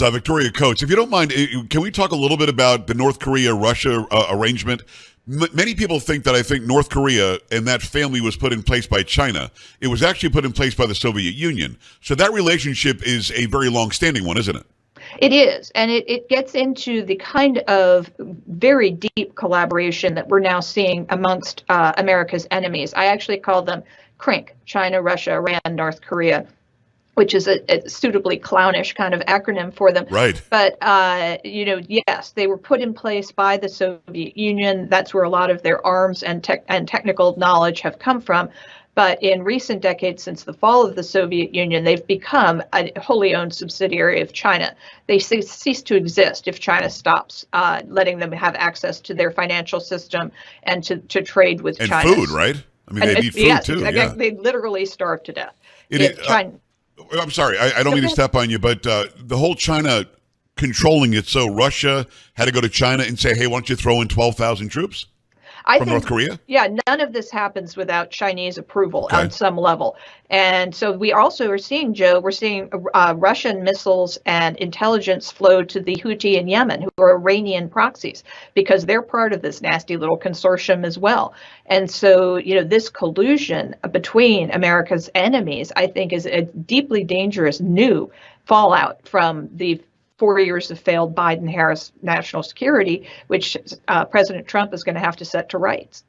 Victoria Coates. If you don't mind, can we talk a little bit about the North Korea-Russia arrangement? Many people think that I think North Korea and that family was put in place by China. It was actually put in place by the Soviet Union. So that relationship is a very long-standing one, isn't it? It is, and it gets into the kind of very deep collaboration that we're now seeing amongst America's enemies. I actually call them CRINC, China, Russia, Iran, North Korea, which is a suitably clownish kind of acronym for them. Right. But, yes, they were put in place by the Soviet Union. That's where a lot of their arms and technical knowledge have come from. But in recent decades, since the fall of the Soviet Union, they've become a wholly owned subsidiary of China. They cease to exist if China stops letting them have access to their financial system and to trade with China. And food, right? I mean, they need food yes, too. Exactly. Yeah. They literally starve to death. I'm sorry, I don't mean to step on you, but the whole China controlling it, so Russia had to go to China and say, hey, why don't you throw in 12,000 troops? From North Korea? Yeah, none of this happens without Chinese approval on some level. And so we also are seeing, Joe, we're seeing Russian missiles and intelligence flow to the Houthi in Yemen, who are Iranian proxies, because they're part of this nasty little consortium as well. And so, this collusion between America's enemies, I think, is a deeply dangerous new fallout from the 4 years of failed Biden-Harris national security, which President Trump is going to have to set to rights.